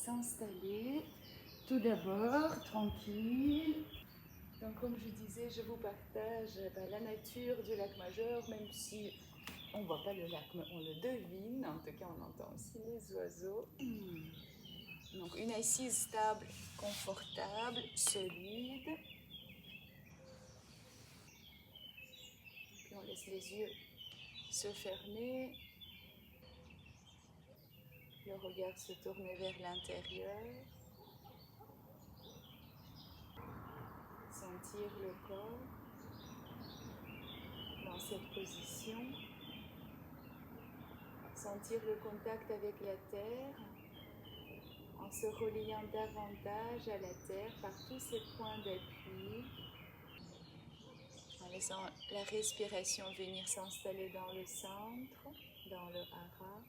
s'installer. Tout d'abord, tranquille. Donc comme je disais, je vous partage la nature du lac Majeur, même si on ne voit pas le lac, mais on le devine. En tout cas, on entend aussi les oiseaux. Donc une assise stable, confortable, solide. Puis on laisse les yeux se fermer. Le regard se tourne vers l'intérieur. Sentir le corps dans cette position. Sentir le contact avec la terre en se reliant davantage à la terre par tous ces points d'appui. En laissant la respiration venir s'installer dans le centre, dans le hara.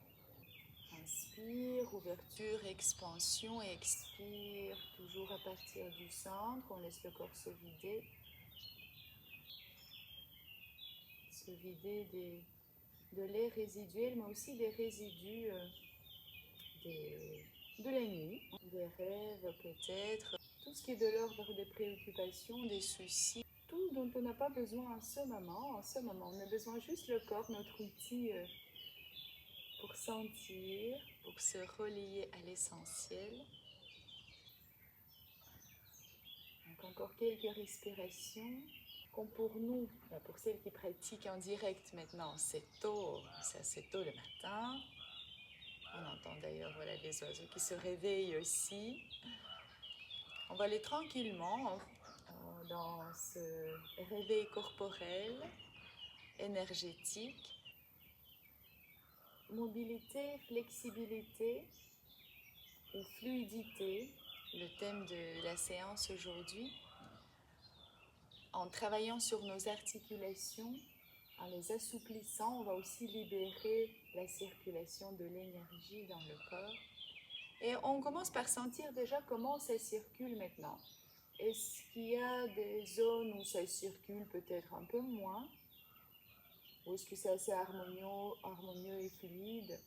Inspire, ouverture, expansion, et expire toujours à partir du centre. On laisse le corps se vider. Se vider de l'air résiduel, mais aussi des résidus de la nuit, des rêves peut-être, tout ce qui est de l'ordre des préoccupations, des soucis, tout dont on n'a pas besoin en ce moment. En ce moment, on a besoin juste le corps, notre outil pour sentir, pour se relier à l'essentiel. Donc encore quelques respirations. Comme pour nous, pour celles qui pratiquent en direct maintenant, c'est tôt, c'est assez tôt le matin. On entend d'ailleurs les oiseaux qui se réveillent aussi. On va aller tranquillement dans ce réveil corporel, énergétique. Mobilité, flexibilité ou fluidité, le thème de la séance aujourd'hui. En travaillant sur nos articulations, en les assouplissant, on va aussi libérer la circulation de l'énergie dans le corps. Et on commence par sentir déjà comment ça circule maintenant. Est-ce qu'il y a des zones où ça circule peut-être un peu moins? Ou est-ce que c'est assez harmonieux et fluide?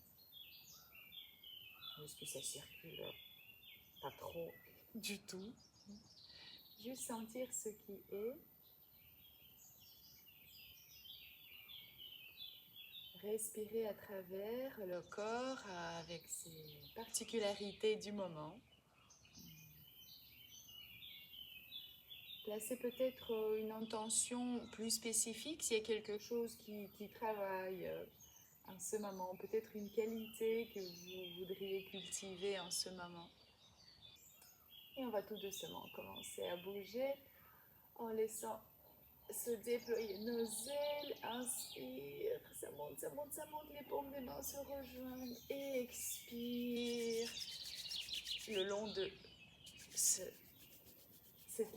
Ou est-ce que ça circule pas trop du tout? Juste sentir ce qui est. Respirer à travers le corps avec ses particularités du moment. Placer peut-être une intention plus spécifique s'il y a quelque chose qui travaille en ce moment. Peut-être une qualité que vous voudriez cultiver en ce moment. Et on va tout doucement commencer à bouger en laissant se déployer nos ailes. Inspire, ça monte, ça monte, ça monte, les paumes des mains se rejoignent. Et expire le long de cette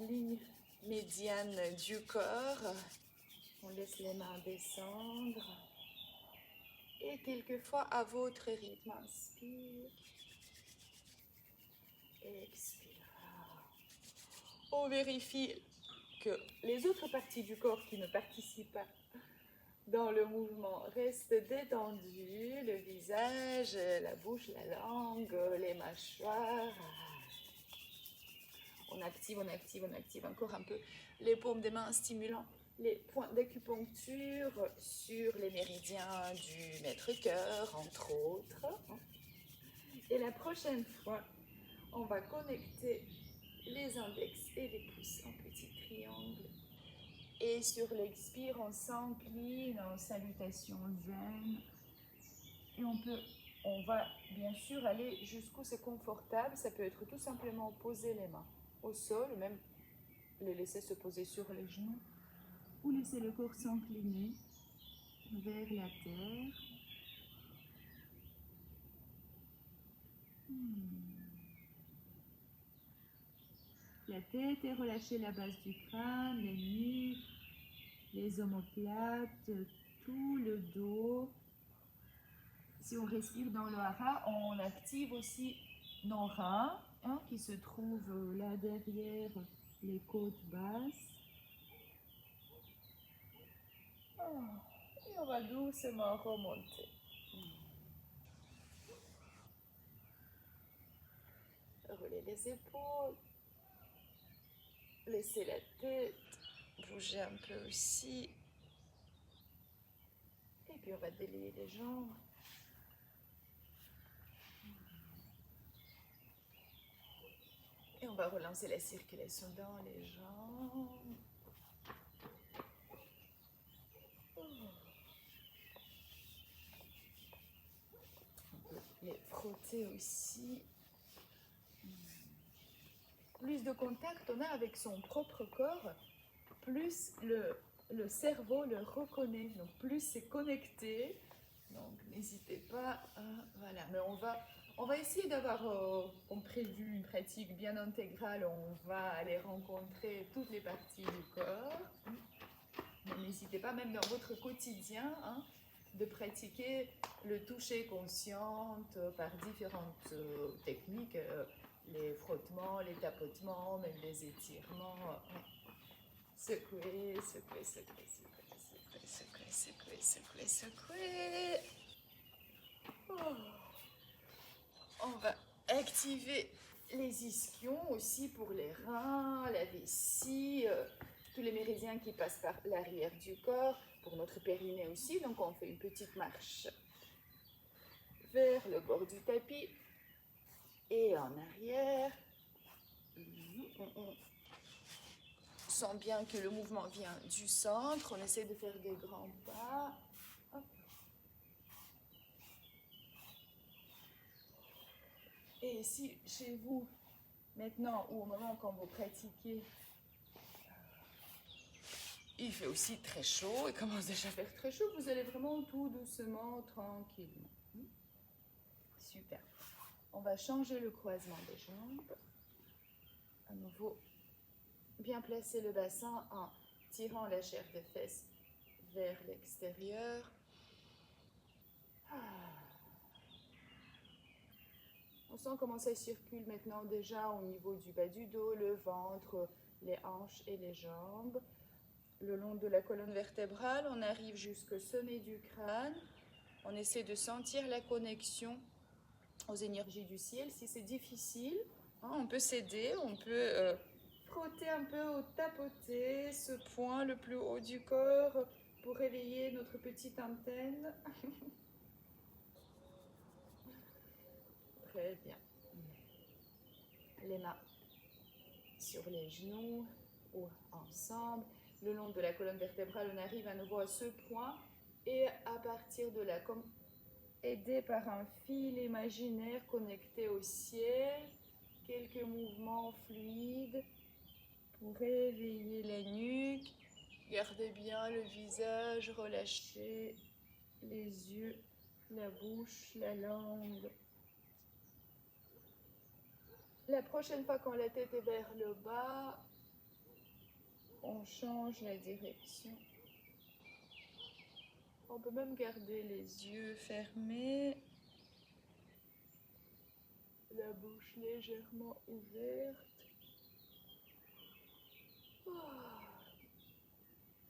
ligne médiane du corps. On laisse les mains descendre. Et quelquefois à votre rythme, inspire. Et expire. On vérifie que les autres parties du corps qui ne participent pas dans le mouvement restent détendues, le visage, la bouche, la langue, les mâchoires. On active encore un peu les paumes des mains, stimulant les points d'acupuncture sur les méridiens du maître-cœur, entre autres. Et la prochaine fois, on va connecter les index et les pouces en petit triangle. Et sur l'expire, on s'incline en salutation zen. Et on va bien sûr aller jusqu'où c'est confortable. Ça peut être tout simplement poser les mains au sol, ou même les laisser se poser sur les genoux, ou laisser le corps s'incliner vers la terre. La tête est relâchée, la base du crâne, les nuques, les omoplates, tout le dos. Si on respire dans le hara, on active aussi nos reins, qui se trouvent là derrière les côtes basses. Et on va doucement remonter. rouler les épaules. Laissez la tête bouger un peu aussi. Et puis on va délier les jambes. Et on va relancer la circulation dans les jambes. On peut les frotter aussi. Plus de contact on a avec son propre corps, plus le cerveau le reconnaît, donc plus c'est connecté. Donc n'hésitez pas, voilà. Mais on va essayer d'avoir, comme prévu, une pratique bien intégrale. On va aller rencontrer toutes les parties du corps. Mais n'hésitez pas, même dans votre quotidien, hein, de pratiquer le toucher conscient par différentes techniques. Les frottements, les tapotements, même les étirements. Secouer, secouer, secouer, secouer, secouer, secouer, secouer, secouer. Oh. On va activer les ischions aussi pour les reins, la vessie, tous les méridiens qui passent par l'arrière du corps, pour notre périnée aussi. Donc on fait une petite marche vers le bord du tapis. Et en arrière, on sent bien que le mouvement vient du centre. On essaie de faire des grands pas. Hop. Et ici, chez vous, maintenant ou au moment quand vous pratiquez, il fait aussi très chaud. Il commence déjà à faire très chaud. Vous allez vraiment tout doucement, tranquillement. Super. On va changer le croisement des jambes. À nouveau, bien placer le bassin en tirant la chair des fesses vers l'extérieur. On sent comment ça circule maintenant déjà au niveau du bas du dos, le ventre, les hanches et les jambes. Le long de la colonne vertébrale, on arrive jusqu'au sommet du crâne. On essaie de sentir la connexion aux énergies du ciel. Si c'est difficile, hein, on peut s'aider, on peut frotter un peu ou tapoter ce point le plus haut du corps pour réveiller notre petite antenne. Très bien. Les mains sur les genoux ou ensemble. Le long de la colonne vertébrale, on arrive à nouveau à ce point. Et à partir de là, comme aidé par un fil imaginaire connecté au ciel, quelques mouvements fluides pour réveiller la nuque. Gardez bien le visage relâché, les yeux, la bouche, la langue. La prochaine fois quand la tête est vers le bas, on change la direction. On peut même garder les yeux fermés, la bouche légèrement ouverte.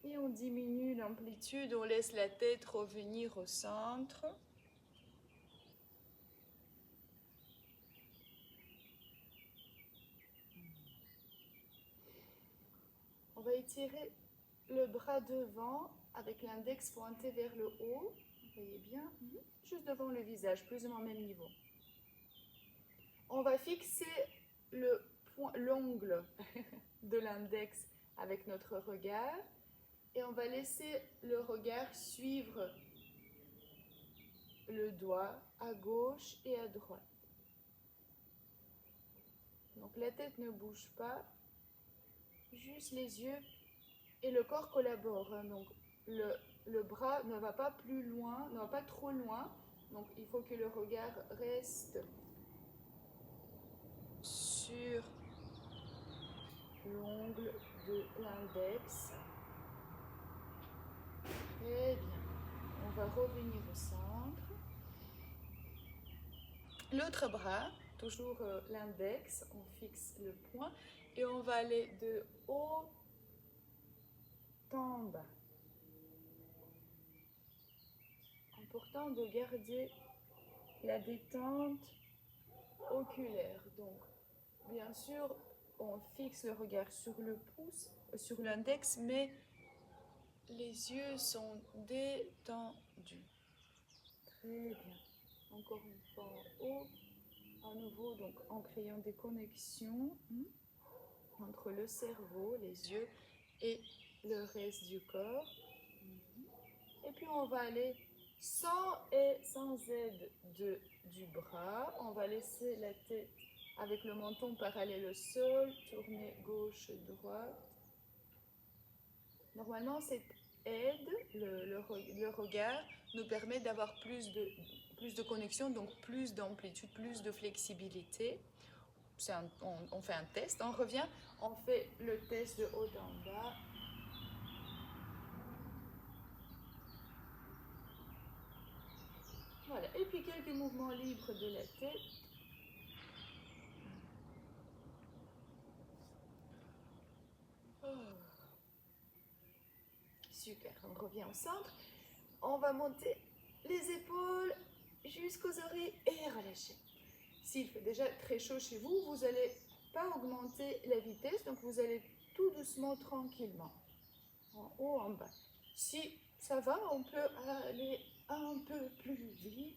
Et on diminue l'amplitude, on laisse la tête revenir au centre. On va étirer le bras devant avec l'index pointé vers le haut. Vous voyez bien, juste devant le visage, plus ou moins au même niveau. On va fixer l'ongle de l'index avec notre regard et on va laisser le regard suivre le doigt à gauche et à droite. Donc la tête ne bouge pas, juste les yeux et le corps collabore. Donc le bras ne va pas plus loin, ne va pas trop loin. Donc il faut que le regard reste sur l'ongle de l'index. Très bien. On va revenir au centre. L'autre bras, toujours l'index, on fixe le point et on va aller de haut en bas. Important de garder la détente oculaire. Donc, bien sûr, on fixe le regard sur le pouce, sur l'index, mais les yeux sont détendus. Très bien. Encore une fois en haut, à nouveau, donc en créant des connexions entre le cerveau, les yeux et le reste du corps. Et puis on va aller sans et sans aide du bras. On va laisser la tête avec le menton parallèle au sol, tourner gauche-droite. Normalement, cette aide, le regard, nous permet d'avoir plus de connexion, donc plus d'amplitude, plus de flexibilité. On fait un test, on revient, on fait le test de haut en bas. Voilà, et puis quelques mouvements libres de la tête. Oh. Super, on revient au centre. On va monter les épaules jusqu'aux oreilles et relâcher. S'il fait déjà très chaud chez vous, vous n'allez pas augmenter la vitesse, donc vous allez tout doucement, tranquillement, en haut, en bas. Si ça va, on peut aller un peu plus vite.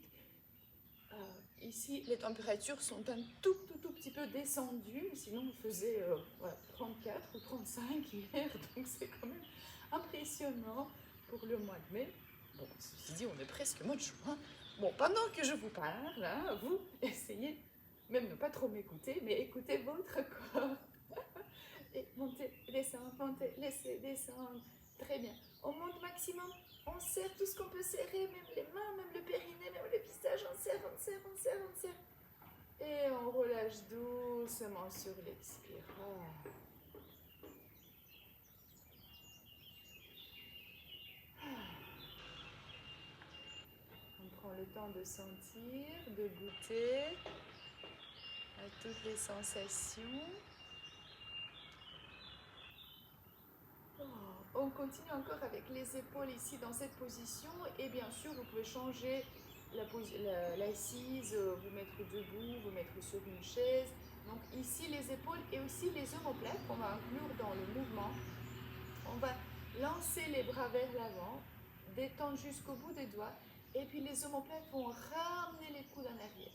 Ici, les températures sont un tout petit peu descendues, sinon on faisait 34 ou 35 hier, donc c'est quand même impressionnant pour le mois de mai. Bon, ceci dit, on est presque mois de juin. Bon, pendant que je vous parle, hein, vous essayez, même ne pas trop m'écouter, mais écoutez votre corps. Et montez, descendez, montez, laissez descendre. Très bien. On monte maximum. On serre tout ce qu'on peut serrer, même les mains, même le périnée, même le visage. On serre, on serre, on serre, on serre. Et on relâche doucement sur l'expire. On prend le temps de sentir, de goûter à toutes les sensations. On continue encore avec les épaules ici dans cette position et bien sûr vous pouvez changer l'assise, vous mettre debout, vous mettre sur une chaise. Donc ici les épaules et aussi les omoplates qu'on va inclure dans le mouvement. On va lancer les bras vers l'avant, détendre jusqu'au bout des doigts et puis les omoplates vont ramener les coudes en arrière.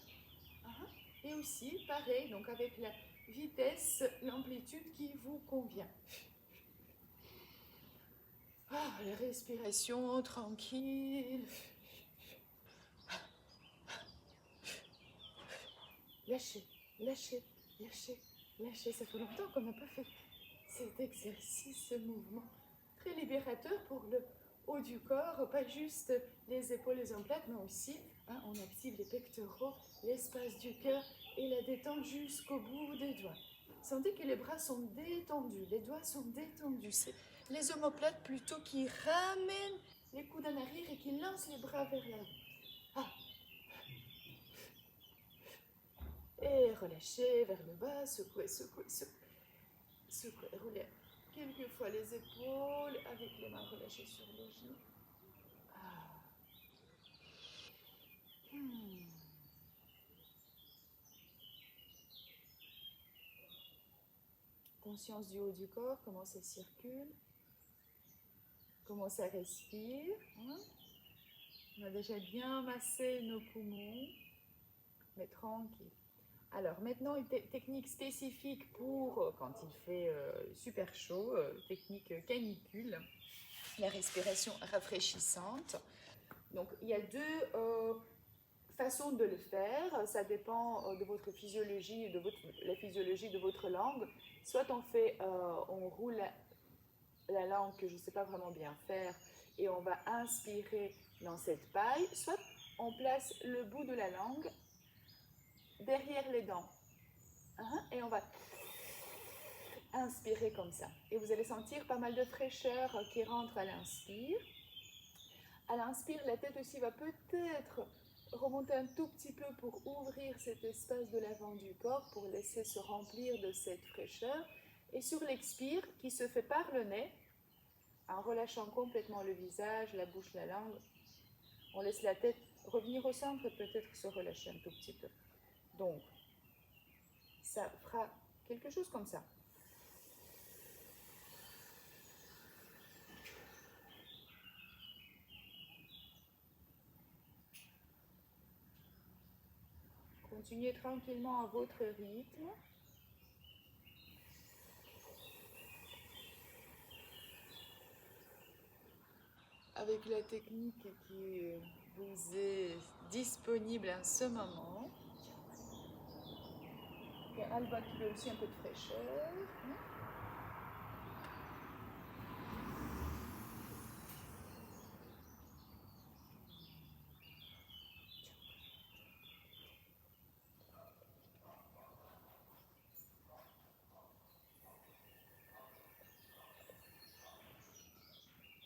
Et aussi pareil, donc avec la vitesse, l'amplitude qui vous convient. La respiration tranquille. Lâchez, lâchez, lâchez, lâchez. Ça fait longtemps qu'on n'a pas fait cet exercice, ce mouvement. Très libérateur pour le haut du corps, pas juste les épaules, les omoplates, mais aussi on active les pectoraux, l'espace du cœur et la détente jusqu'au bout des doigts. Sentez que les bras sont détendus, les doigts sont détendus. C'est les omoplates plutôt qui ramènent les coudes en arrière et qui lancent les bras vers l'avant. Et relâchez vers le bas, secouez, secouez, secouez. Secouez, roulez quelquefois les épaules avec les mains relâchées sur les genoux. Conscience du haut du corps, comment ça circule, comment ça respire. On a déjà bien massé nos poumons, mais tranquille. Alors maintenant, une technique spécifique pour quand il fait super chaud, technique canicule, la respiration rafraîchissante. Donc il y a deux façons de le faire, ça dépend de votre physiologie, la physiologie de votre langue. Soit on roule la langue que je ne sais pas vraiment bien faire et on va inspirer dans cette paille, soit on place le bout de la langue derrière les dents et on va inspirer comme ça. Et vous allez sentir pas mal de fraîcheur qui rentre à l'inspire. À l'inspire, la tête aussi va peut-être remonter un tout petit peu pour ouvrir cet espace de l'avant du corps, pour laisser se remplir de cette fraîcheur. Et sur l'expire, qui se fait par le nez, en relâchant complètement le visage, la bouche, la langue, on laisse la tête revenir au centre et peut-être se relâcher un tout petit peu. Donc, ça fera quelque chose comme ça. Continuez tranquillement à votre rythme. Avec la technique qui vous est disponible en ce moment. Et Alba qui veut aussi un peu de fraîcheur.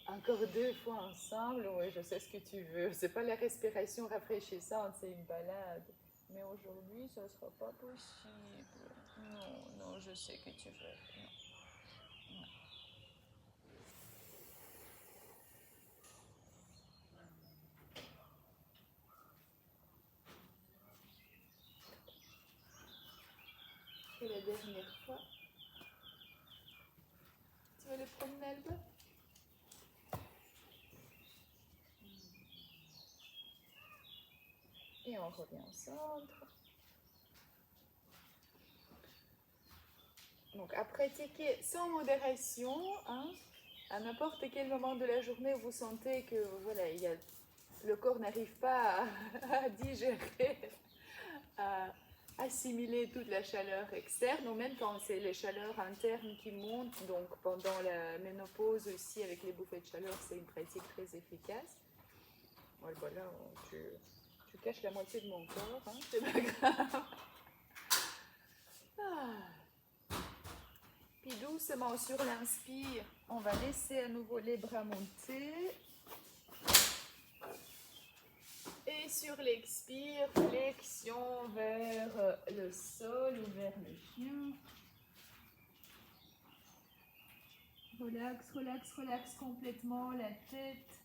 Encore 2 fois ensemble, oui, je sais ce que tu veux. C'est pas la respiration rafraîchissante, c'est une balade. Mais aujourd'hui, ça sera pas possible. Non, non, je sais que tu veux. Non. Non. Et la dernière fois, tu veux le promener, Alba? Et on revient au centre. Donc, à pratiquer sans modération, hein, à n'importe quel moment de la journée où vous sentez que voilà, le corps n'arrive pas à digérer, à assimiler toute la chaleur externe, ou même quand c'est les chaleurs internes qui montent. Donc, pendant la ménopause aussi, avec les bouffées de chaleur, c'est une pratique très efficace. Ouais, voilà, tu caches la moitié de mon corps, hein, c'est pas grave. Ah. Puis doucement sur l'inspire, on va laisser à nouveau les bras monter. Et sur l'expire, flexion vers le sol ou vers le chien. Relax, relax, relax complètement la tête,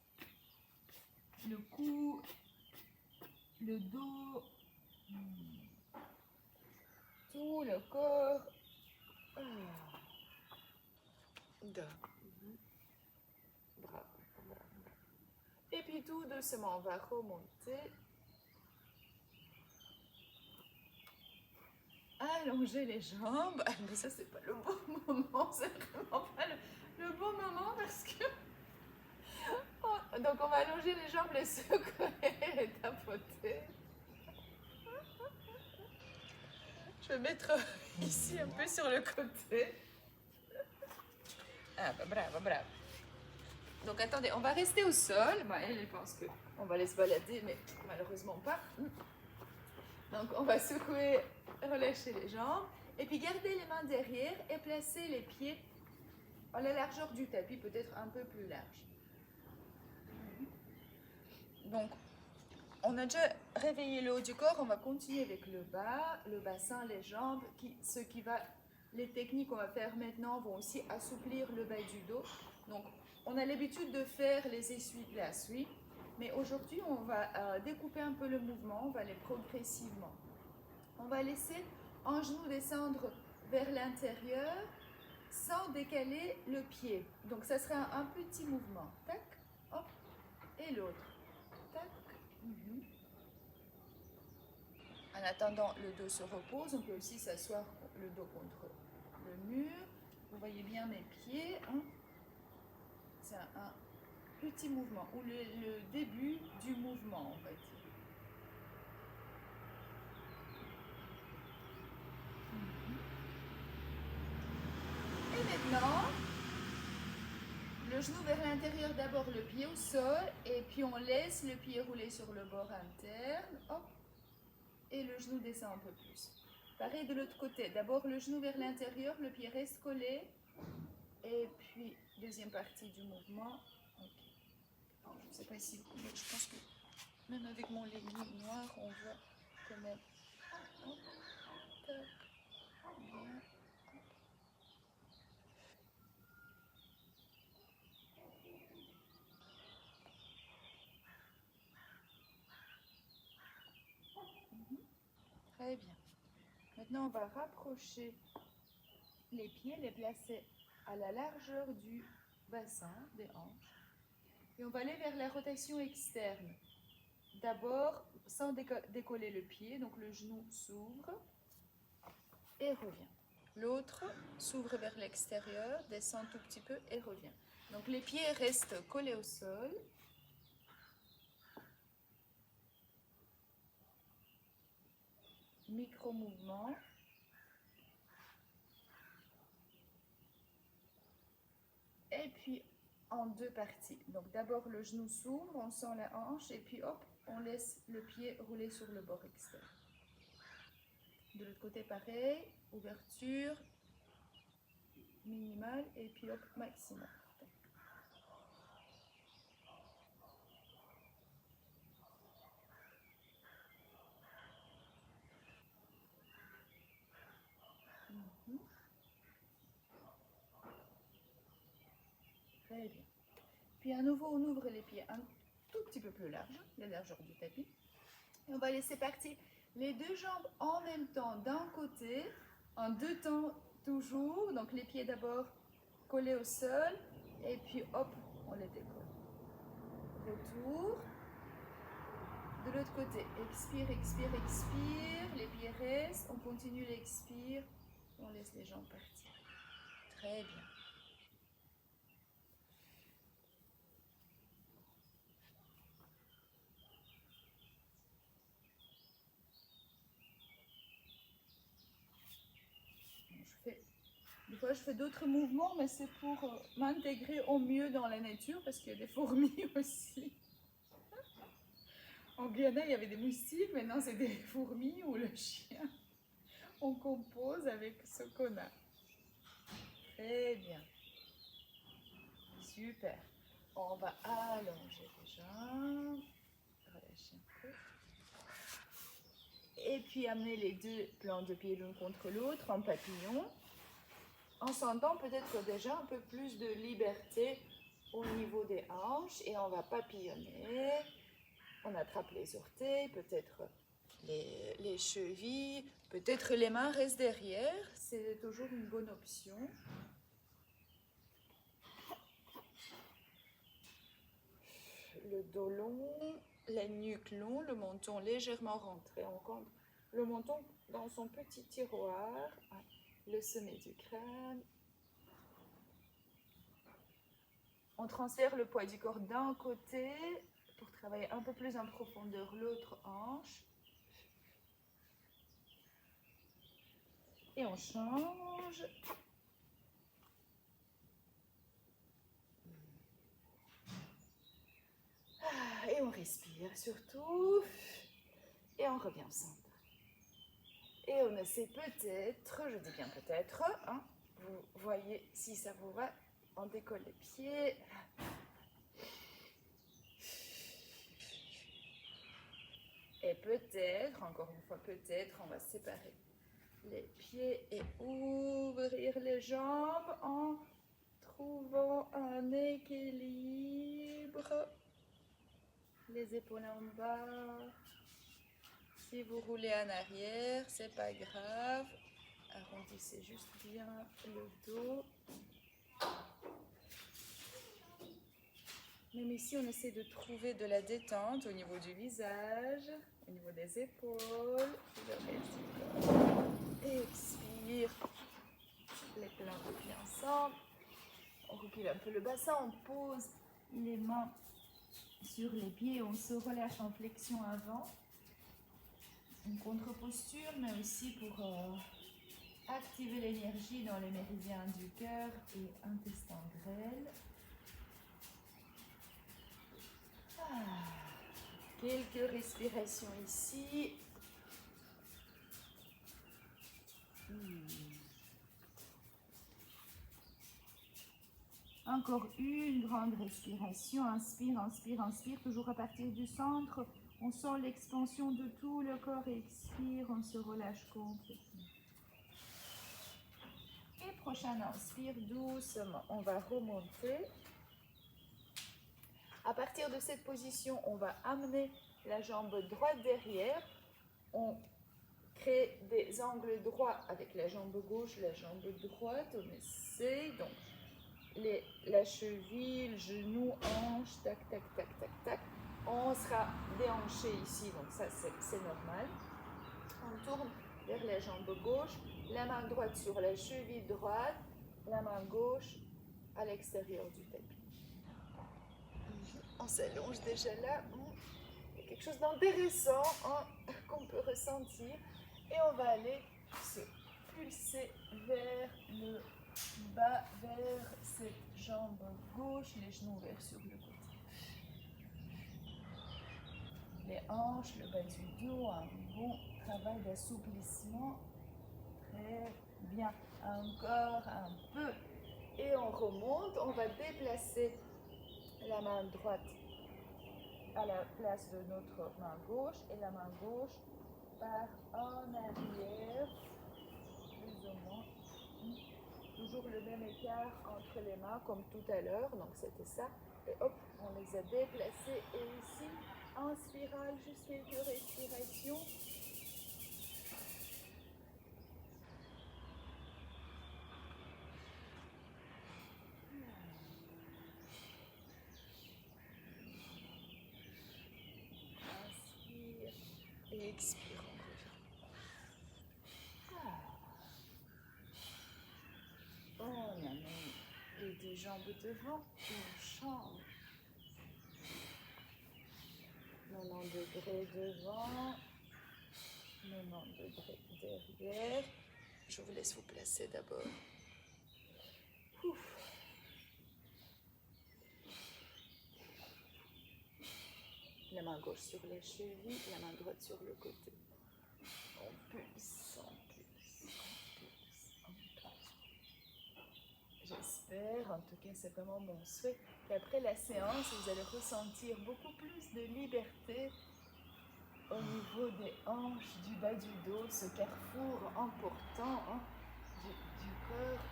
le cou, le dos, tout le corps. Bravo, bravo. Et puis tout doucement, on va remonter. Allonger les jambes. Ah, mais ça, c'est pas le bon moment. C'est vraiment pas le bon moment parce que... Donc, on va allonger les jambes, les secouer, les tapoter. Je vais mettre ici un peu sur le côté. Ah, bah, bravo, bravo. Donc, attendez, on va rester au sol. Bah, elle pense qu'on va aller se balader, mais malheureusement pas. Donc, on va secouer, relâcher les jambes. Et puis, garder les mains derrière et placer les pieds à la largeur du tapis, peut-être un peu plus large. Donc, on a déjà réveillé le haut du corps, on va continuer avec le bas, le bassin, les jambes. Les techniques qu'on va faire maintenant vont aussi assouplir le bas du dos. Donc, on a l'habitude de faire les essuie-glaces, oui, mais aujourd'hui, on va découper un peu le mouvement, on va aller progressivement. On va laisser un genou descendre vers l'intérieur sans décaler le pied. Donc, ça sera un petit mouvement. Tac, hop, et l'autre. Tac. En attendant, le dos se repose. On peut aussi s'asseoir le dos contre le mur. Vous voyez bien mes pieds. Hein? C'est un petit mouvement, ou le début du mouvement, on va dire. Et maintenant, le genou vers l'intérieur, d'abord le pied au sol, et puis on laisse le pied rouler sur le bord interne. Hop. Et le genou descend un peu plus. Pareil de l'autre côté. D'abord le genou vers l'intérieur, le pied reste collé. Et puis, deuxième partie du mouvement. Okay. Je ne sais pas si vous voulez, je pense que même avec mon legging noir, on voit quand même. Hop, tac, bien. Très bien. Maintenant, on va rapprocher les pieds, les placer à la largeur du bassin, des hanches. Et on va aller vers la rotation externe. D'abord, sans décoller le pied, donc le genou s'ouvre et revient. L'autre s'ouvre vers l'extérieur, descend tout petit peu et revient. Donc les pieds restent collés au sol. Micro-mouvement. Et puis en deux parties. Donc d'abord le genou s'ouvre, on sent la hanche et puis hop, on laisse le pied rouler sur le bord externe. De l'autre côté pareil, ouverture minimale et puis hop, maximum. Très bien. Puis à nouveau, on ouvre les pieds un tout petit peu plus large, la largeur du tapis. Et on va laisser partir les deux jambes en même temps d'un côté, en deux temps toujours. Donc les pieds d'abord collés au sol et puis hop, on les décolle. Retour. De l'autre côté, expire, expire, expire. Les pieds restent, on continue l'expire. On laisse les jambes partir. Très bien. Des fois, je fais d'autres mouvements, mais c'est pour m'intégrer au mieux dans la nature, parce qu'il y a des fourmis aussi. En Guyana, il y avait des moustiques, maintenant c'est des fourmis ou le chien. On compose avec ce qu'on a. Très bien. Super. On va allonger les jambs. Relâcher un peu. Et puis amener les deux plans de pied l'un contre l'autre en papillon. En sentant peut-être déjà un peu plus de liberté au niveau des hanches. Et on va papillonner. On attrape les orteils, peut-être les chevilles, peut-être les mains restent derrière. C'est toujours une bonne option. Le dos long, la nuque longue, le menton légèrement rentré. On compte le menton dans son petit tiroir, le sommet du crâne. On transfère le poids du corps d'un côté pour travailler un peu plus en profondeur l'autre hanche. Et on change. Et on respire surtout. Et on revient au centre. Et on essaie peut-être, je dis bien peut-être, hein, vous voyez si ça vous va, on décolle les pieds. Et peut-être, encore une fois peut-être, on va séparer les pieds et ouvrir les jambes en trouvant un équilibre. Les épaules en bas. Si vous roulez en arrière, c'est pas grave. Arrondissez juste bien le dos. Même ici, on essaie de trouver de la détente au niveau du visage, au niveau des épaules. Expire. Les plans de pieds ensemble. On recule un peu le bassin, on pose les mains sur les pieds, on se relâche en flexion avant. Une contre-posture, mais aussi pour activer l'énergie dans les méridiens du cœur et intestin grêle. Quelques respirations ici. Encore une grande respiration. Inspire, inspire, inspire. Toujours à partir du centre. On sent l'expansion de tout le corps. Expire, on se relâche complètement. Et prochain inspire doucement. On va remonter. À partir de cette position, on va amener la jambe droite derrière. On Créer des angles droits avec la jambe gauche, la jambe droite. On essaie. Donc, la cheville, le genou, hanche, tac, tac, tac, tac, tac. On sera déhanché ici, donc ça c'est normal. On tourne vers la jambe gauche, la main droite sur la cheville droite, la main gauche à l'extérieur du tapis. On s'allonge déjà là. Il y a quelque chose d'intéressant qu'on peut ressentir. Et on va aller se pulser vers le bas, vers cette jambe gauche, les genoux ouverts sur le côté. Les hanches, le bas du dos, un bon travail d'assouplissement. Très bien. Encore un peu. Et on remonte. On va déplacer la main droite à la place de notre main gauche. Et la main gauche part en arrière. Plus ou moins. Toujours le même écart entre les mains comme tout à l'heure. Donc c'était ça. Et hop, on les a déplacés. Et ici, en spirale, juste quelques respirations. Inspire et expire. On amène les deux jambes devant et on change. 90 degrés devant, 90 degrés derrière. Je vous laisse vous placer d'abord. La main gauche sur la cheville, la main droite sur le côté. On pulse, on pulse, on pulse, on pulse. J'espère, en tout cas c'est vraiment mon souhait, qu'après la séance, vous allez ressentir beaucoup plus de liberté au niveau des hanches, du bas du dos, ce carrefour important du corps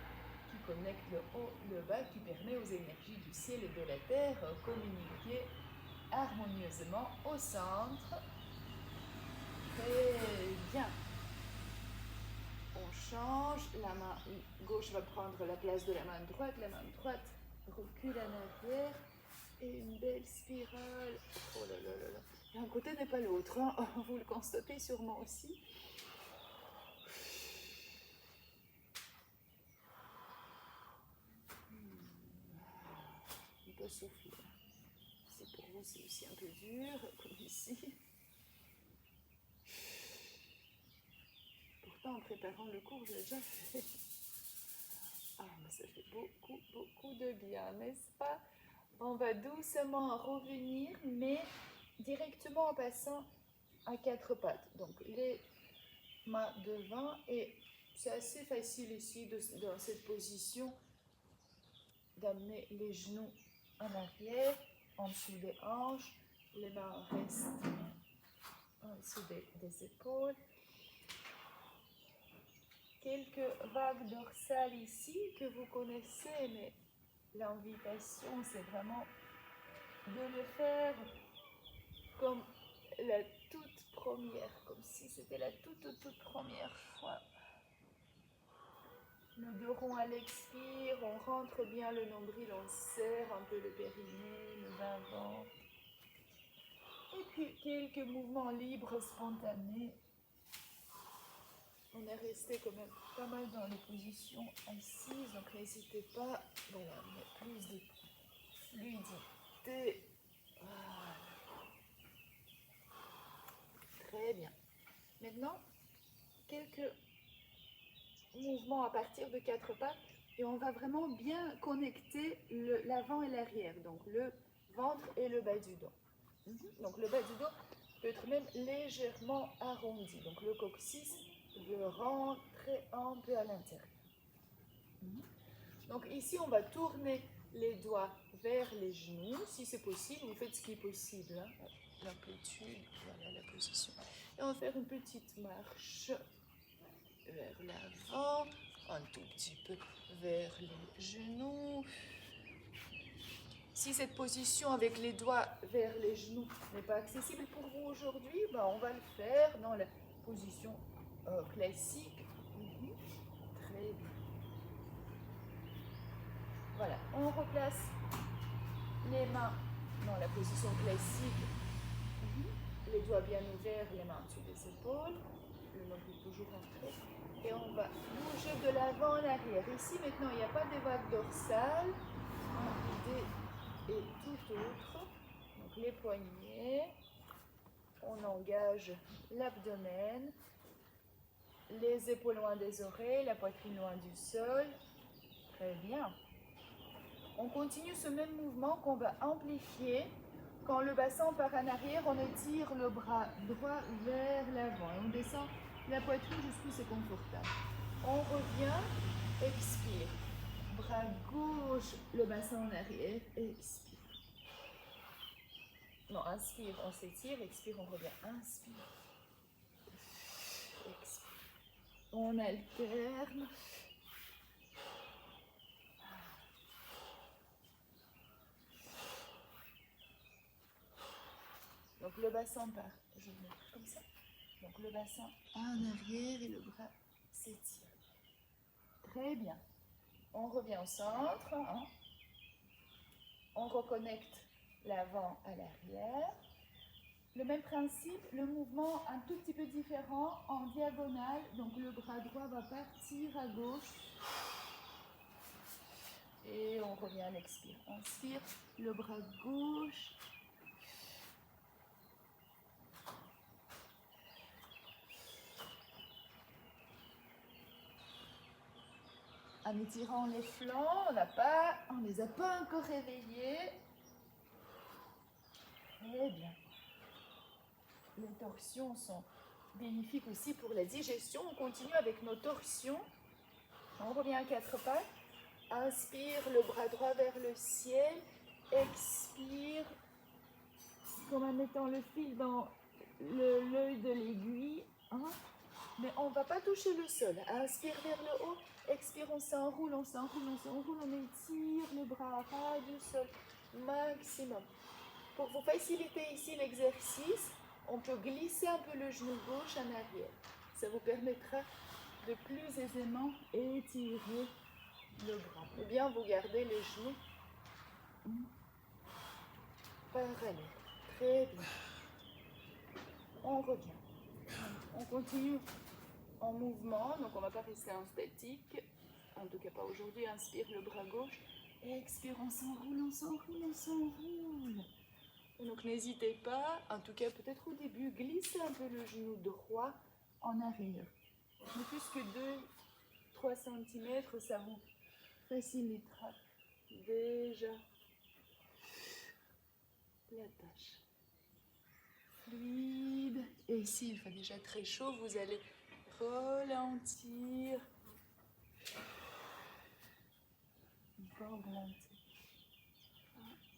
qui connecte le haut, le bas, qui permet aux énergies du ciel et de la terre de communiquer harmonieusement au centre. Très bien. On change, la main gauche va prendre la place de la main droite recule en arrière et une belle spirale. Oh là là là là. Un côté n'est pas l'autre, hein. Vous le constatez sûrement aussi. On peut souffler. Si pour vous c'est aussi un peu dur, comme ici. Pourtant, en préparant le cours, je l'ai déjà fait. Ah, mais ça fait beaucoup, beaucoup de bien, n'est-ce pas? On va doucement revenir, mais directement en passant à quatre pattes. Donc, les mains devant, et c'est assez facile ici, dans cette position, d'amener les genoux en arrière, en dessous des hanches, les mains restent en dessous des épaules. Quelques vagues dorsales ici que vous connaissez, mais l'invitation c'est vraiment de le faire comme la toute première, comme si c'était la toute première fois. Le dos rond à l'expire, on rentre bien le nombril, on serre un peu le périnée, le bas-ventre. Et puis quelques mouvements libres, spontanés. On est resté quand même pas mal dans les positions assises, donc n'hésitez pas. Voilà, on a plus de fluidité. Voilà. Très bien. Maintenant, quelques mouvements à partir de quatre pattes et on va vraiment bien connecter l'avant et l'arrière, donc le ventre et le bas du dos. Donc le bas du dos peut être même légèrement arrondi, donc le coccyx veut rentrer un peu à l'intérieur. Donc ici, on va tourner les doigts vers les genoux, si c'est possible, vous faites ce qui est possible, hein. L'amplitude, voilà la position. Et on va faire une petite marche vers l'avant, un tout petit peu vers les genoux. Si cette position avec les doigts vers les genoux n'est pas accessible pour vous aujourd'hui, ben on va le faire dans la position classique. Très bien. Voilà, on replace les mains dans la position classique. Les doigts bien ouverts, les mains sous les épaules. Le nombril toujours rentré. Et on va bouger de l'avant en arrière. Ici, maintenant, il n'y a pas de vague dorsale. Et tout autre. Donc les poignets. On engage l'abdomen. Les épaules loin des oreilles, la poitrine loin du sol. Très bien. On continue ce même mouvement qu'on va amplifier. Quand le bassin part en arrière, on étire le bras droit vers l'avant. Et on descend la poitrine jusqu'où c'est confortable. On revient, expire. Bras gauche, le bassin en arrière, expire. Non, inspire, on s'étire, expire, on revient. Inspire. Expire. On alterne. Donc le bassin part, je vais le mettre comme ça. Donc le bassin en arrière et le bras s'étire. Très bien. On revient au centre. On reconnecte l'avant à l'arrière. Le même principe, le mouvement un tout petit peu différent en diagonale. Donc le bras droit va partir à gauche. Et on revient à l'expire. Inspire, le bras gauche. En étirant les flancs, on ne les a pas encore réveillés. Très bien. Les torsions sont bénéfiques aussi pour la digestion. On continue avec nos torsions. On revient à quatre pattes. Inspire, le bras droit vers le ciel. Expire, comme en mettant le fil dans l'œil de l'aiguille. Mais on ne va pas toucher le sol. Inspire vers le haut. Expire, on s'enroule, on s'enroule, on s'enroule. On étire le bras à ras du sol. Maximum. Pour vous faciliter ici l'exercice, on peut glisser un peu le genou gauche en arrière. Ça vous permettra de plus aisément étirer le bras. Ou bien vous gardez les genoux parallèles. Très bien. On revient. On continue en mouvement, donc on ne va pas rester en statique. En tout cas pas aujourd'hui. Inspire le bras gauche. Expire, on s'enroule, on s'enroule, on s'enroule. Donc n'hésitez pas, en tout cas peut-être au début, glissez un peu le genou droit en arrière. Mais plus que 2-3 cm, ça vous facilitera déjà la tâche. Fluide. Et ici, il fait déjà très chaud, vous allez ralentir. Ralentir.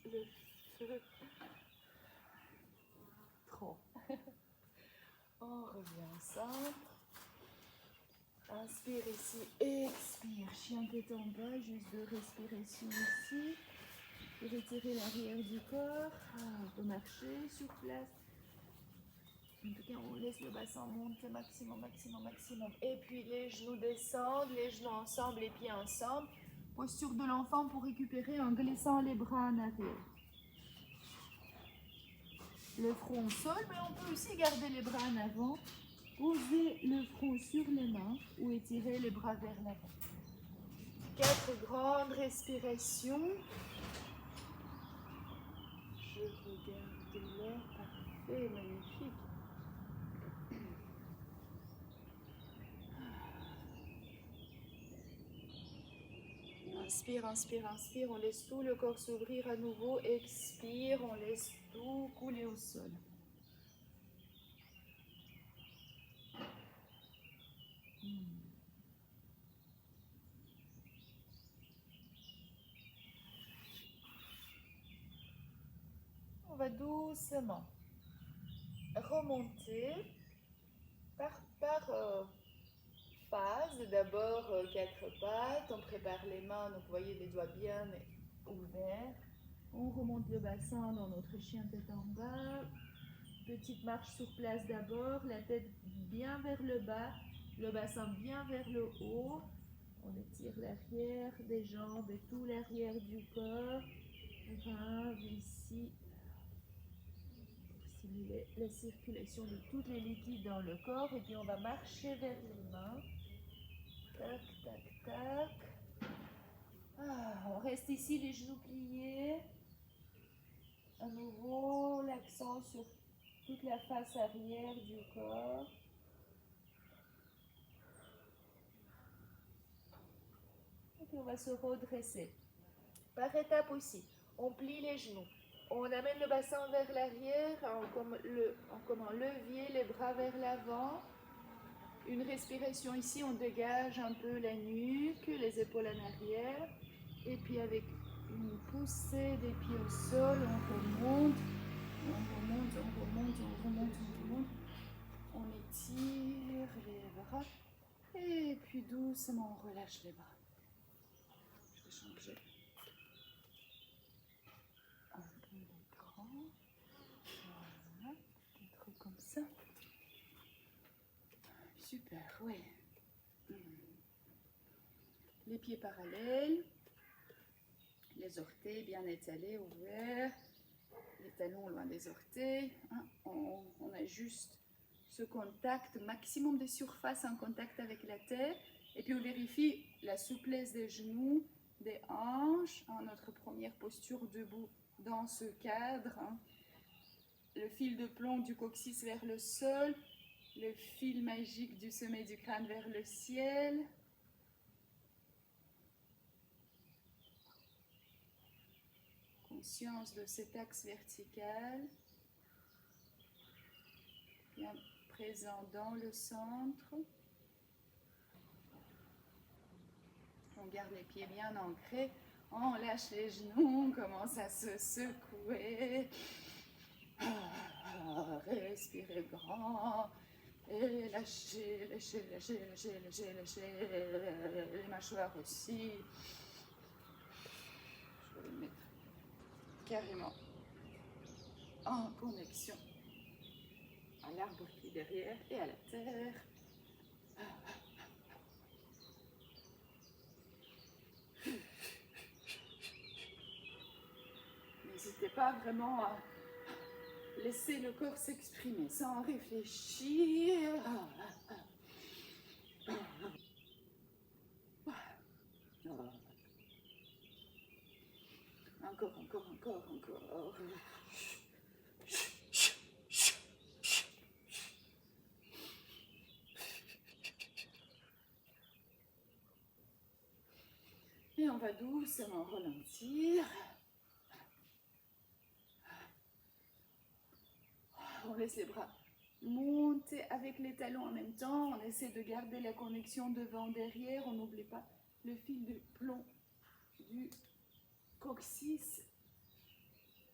Le feu. Trop. On revient au centre. Inspire ici, expire. Chien tête en bas, juste de respiration ici. Retirer l'arrière du corps. On peut marcher sur place. En tout cas, on laisse le bassin monter maximum, maximum, maximum. Et puis les genoux descendent, les genoux ensemble, les pieds ensemble. Posture de l'enfant pour récupérer en glissant les bras en arrière. Le front au sol, mais on peut aussi garder les bras en avant. Posez le front sur les mains ou étirez les bras vers l'avant. 4 grandes respirations. Je regarde là, parfait, magnifique. Inspire, inspire, inspire, on laisse tout le corps s'ouvrir à nouveau. Expire, on laisse tout couler au sol. On va doucement remonter par phase. D'abord 4 pattes, on prépare les mains, donc vous voyez les doigts bien ouverts. On remonte le bassin dans notre chien tête en bas. Petite marche sur place d'abord, la tête bien vers le bas. le bassin bien vers le haut. On étire l'arrière des jambes et tout l'arrière du corps. Grave ici. Stimuler la circulation de tous les liquides dans le corps. Et puis on va marcher vers les mains. Tac, tac, tac. On reste ici les genoux pliés. À nouveau, l'accent sur toute la face arrière du corps. Et puis on va se redresser. Par étapes aussi, on plie les genoux. On amène le bassin vers l'arrière, comme un levier, les bras vers l'avant. Une respiration ici, on dégage un peu la nuque, les épaules en arrière. Et puis avec une poussée des pieds au sol, on remonte. On étire les bras et puis doucement on relâche les bras. Je vais changer un peu l'écran. Voilà, peut-être comme ça. Super, ouais. Les pieds parallèles, les orteils bien étalés, ouverts. Les talons loin des orteils, hein. On ajuste ce contact, maximum de surface en contact avec la terre, et puis on vérifie la souplesse des genoux, des hanches, hein, notre première posture debout dans ce cadre, hein. Le fil de plomb du coccyx vers le sol, le fil magique du sommet du crâne vers le ciel. Conscience de cet axe vertical, bien présent dans le centre. On garde les pieds bien ancrés, on lâche les genoux, on commence à se secouer. Respirez grand et lâchez, lâchez, lâchez, lâchez, lâchez, lâchez les mâchoires aussi. Je vais les mettre carrément en connexion à l'arbre qui est derrière et à la terre. N'hésitez pas vraiment à laisser le corps s'exprimer sans réfléchir. Encore, encore, encore, encore. Et on va doucement ralentir. On laisse les bras monter avec les talons en même temps. On essaie de garder la connexion devant-derrière. On n'oublie pas le fil de plomb du coccyx,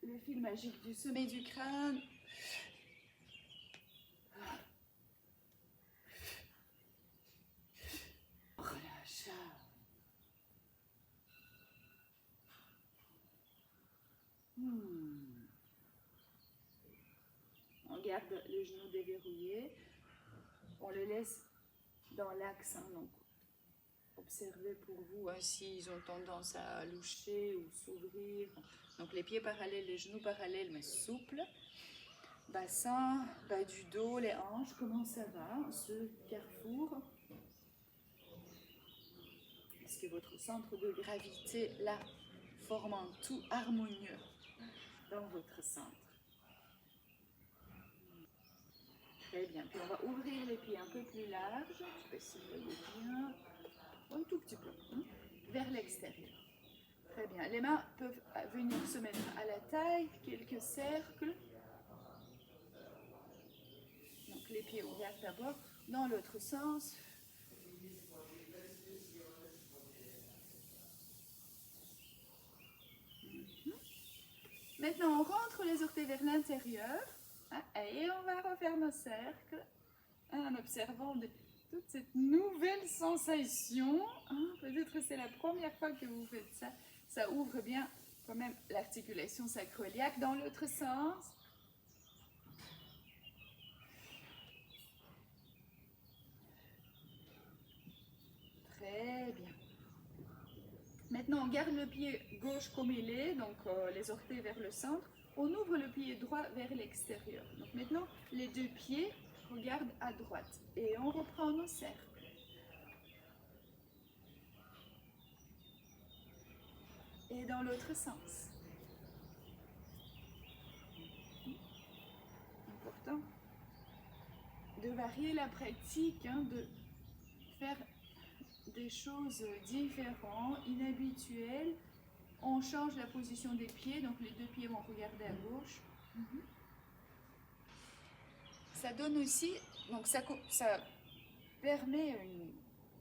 le fil magique du sommet du crâne. Relâche. On garde le genou déverrouillé. On le laisse dans l'axe, hein, donc observez pour vous hein, s'ils ont tendance à loucher ou s'ouvrir. Donc les pieds parallèles, les genoux parallèles mais souples. Bassin, bas du dos, les hanches, comment ça va, ce carrefour? Est-ce que votre centre de gravité là forme un tout harmonieux dans votre centre? Très bien, puis on va ouvrir les pieds un peu plus larges, je ne sais pas si vous voyez bien, un tout petit peu, hein, vers l'extérieur. Très bien, les mains peuvent venir se mettre à la taille, quelques cercles. Donc les pieds ouverts d'abord, dans l'autre sens. Maintenant, on rentre les orteils vers l'intérieur hein, et on va refaire nos cercles en observant toute cette nouvelle sensation. Hein, peut-être c'est la première fois que vous faites ça. Ça ouvre bien quand même l'articulation sacro-iliaque dans l'autre sens. Maintenant, on garde le pied gauche comme il est, donc les orteils vers le centre. On ouvre le pied droit vers l'extérieur. Donc maintenant, les deux pieds regardent à droite. Et on reprend nos cercles. Et dans l'autre sens. Important de varier la pratique, hein, de faire des choses différentes, inhabituelles. On change la position des pieds, donc les deux pieds vont regarder à gauche. Ça donne aussi, donc ça permet une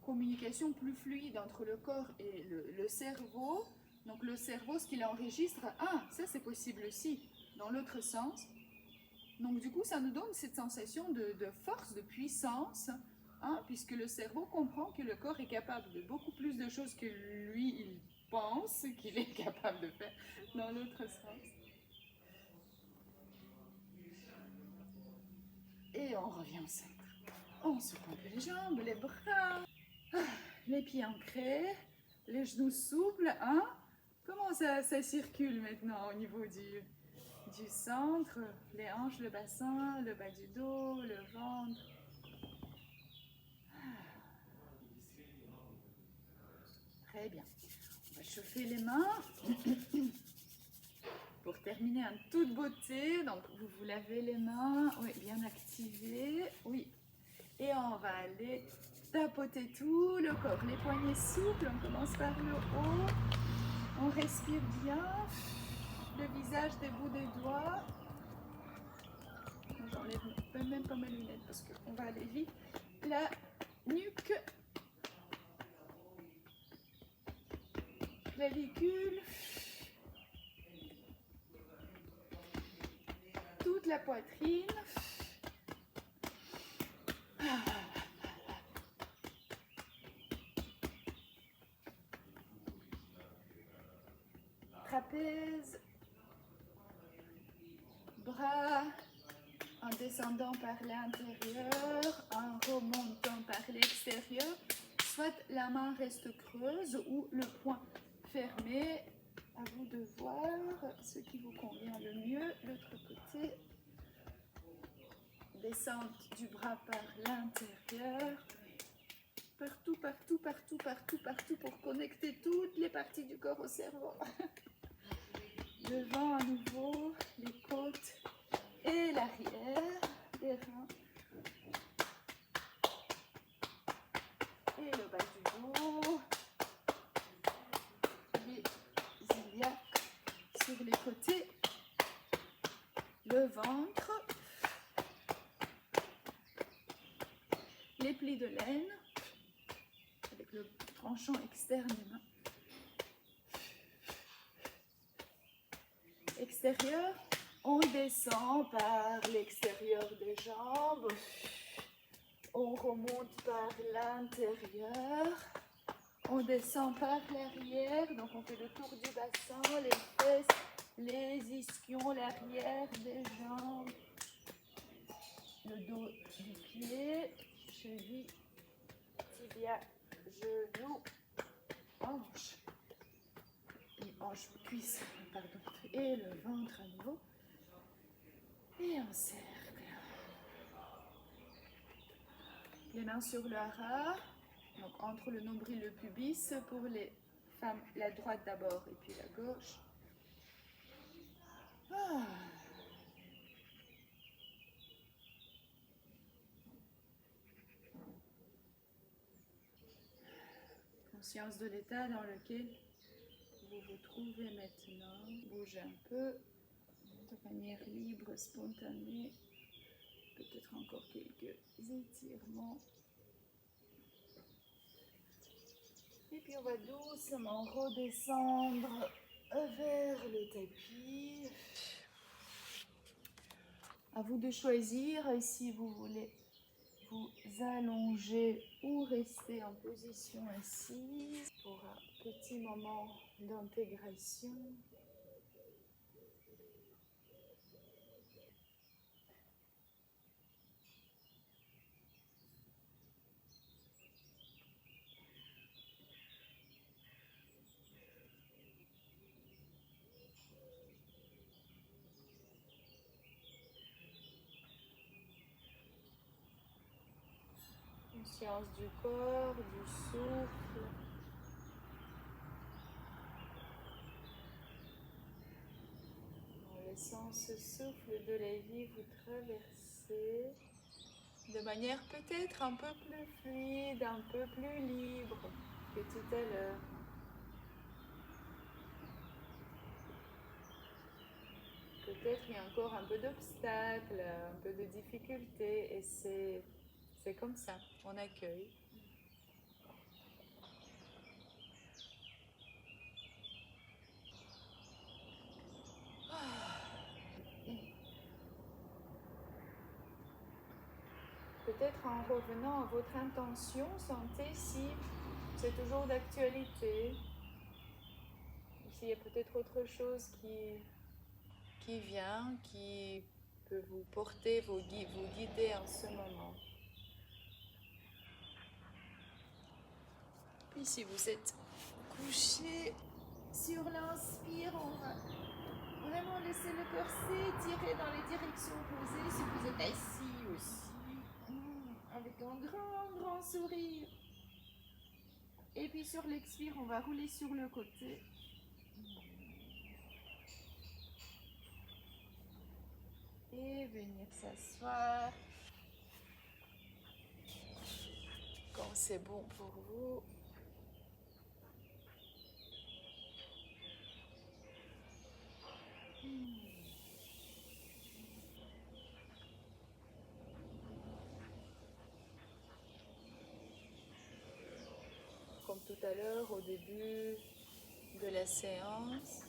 communication plus fluide entre le corps et le cerveau. Donc le cerveau, ce qu'il enregistre, ah, ça c'est possible aussi, dans l'autre sens. Donc du coup, ça nous donne cette sensation de force, de puissance, hein, puisque le cerveau comprend que le corps est capable de beaucoup plus de choses que lui, il pense qu'il est capable de faire dans l'autre sens. Et on revient au centre. On secoue un peu les jambes, les bras, les pieds ancrés, les genoux souples, hein. Comment ça circule maintenant au niveau du centre, les hanches, le bassin, le bas du dos, le ventre. Très bien. On va chauffer les mains. Pour terminer en toute beauté, donc vous vous lavez les mains, oui, bien activées, oui. Et on va aller tapoter tout le corps, les poignets souples, on commence par le haut, on respire bien, le visage des bouts des doigts. J'enlève même pas mes lunettes parce qu'on va aller vite. La nuque, clavicule, toute la poitrine. Trapèze, bras, en descendant par l'intérieur, en remontant par l'extérieur. Soit la main reste creuse ou le poing fermé. À vous de voir ce qui vous convient le mieux. L'autre côté. Descente du bras par l'intérieur. Partout, partout, partout, partout, partout pour connecter toutes les parties du corps au cerveau. Devant à nouveau, les côtes et l'arrière des reins. Et le bas du dos. Les iliaques sur les côtés. Le ventre. Les plis de laine. Avec le tranchant externe des mains. Extérieur, on descend par l'extérieur des jambes, on remonte par l'intérieur, on descend par l'arrière, donc on fait le tour du bassin, les fesses, les ischions, l'arrière des jambes, le dos du pied, cheville, tibia, genou, hanche, hanche, cuisse, pardon, et le ventre à nouveau, et un cercle. Les mains sur le hara, donc entre le nombril et le pubis, pour les femmes, la droite d'abord et puis la gauche. Ah. Conscience de l'état dans lequel vous vous trouvez maintenant. Bougez un peu de manière libre, spontanée. Peut-être encore quelques étirements. Et puis on va doucement redescendre vers le tapis. À vous de choisir si vous voulez vous allonger ou rester en position assise pour un petit moment d'intégration. Conscience du corps, du souffle. En laissant ce souffle de la vie vous traverser de manière peut-être un peu plus fluide, un peu plus libre que tout à l'heure. Peut-être il y a encore un peu d'obstacles, un peu de difficultés, et c'est comme ça, on accueille. Peut-être en revenant à votre intention, sentez si c'est toujours d'actualité, ou s'il y a peut-être autre chose qui vient, qui peut vous porter, vous guider en ce moment. Puis si vous êtes couché sur l'inspire, on va vraiment laisser le corps s'étirer dans les directions opposées. Si vous êtes assis aussi, avec un grand sourire. Et puis sur l'expire, on va rouler sur le côté. Et venir s'asseoir. Quand c'est bon pour vous. Comme tout à l'heure, au début de la séance,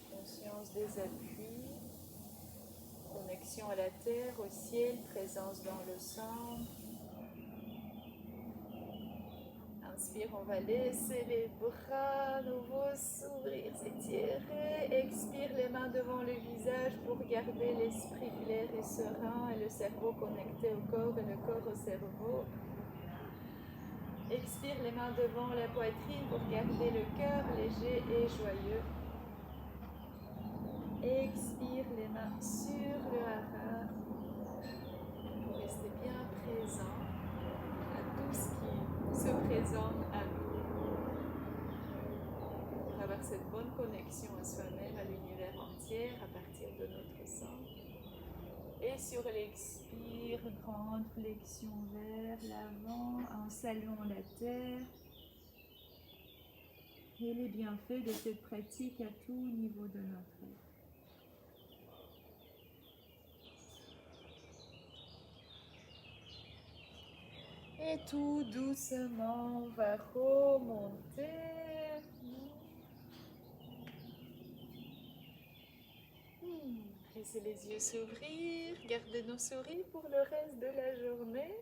conscience des appuis, connexion à la terre, au ciel, présence dans le centre. Inspire, on va laisser les bras nouveau s'ouvrir, s'étirer. Expire, les mains devant le visage pour garder l'esprit clair et serein et le cerveau connecté au corps et le corps au cerveau. Expire, les mains devant la poitrine pour garder le cœur léger et joyeux. Expire, les mains sur le hara pour rester bien présent à tout ce qui se présente à nous. À travers cette bonne connexion à soi-même, à l'univers entier, à partir de notre centre. Et sur l'expire, grande flexion vers l'avant, en saluant la terre. Et les bienfaits de cette pratique à tout niveau de notre être. Et tout doucement, on va remonter. Laissez les yeux s'ouvrir. Gardez nos souris pour le reste de la journée.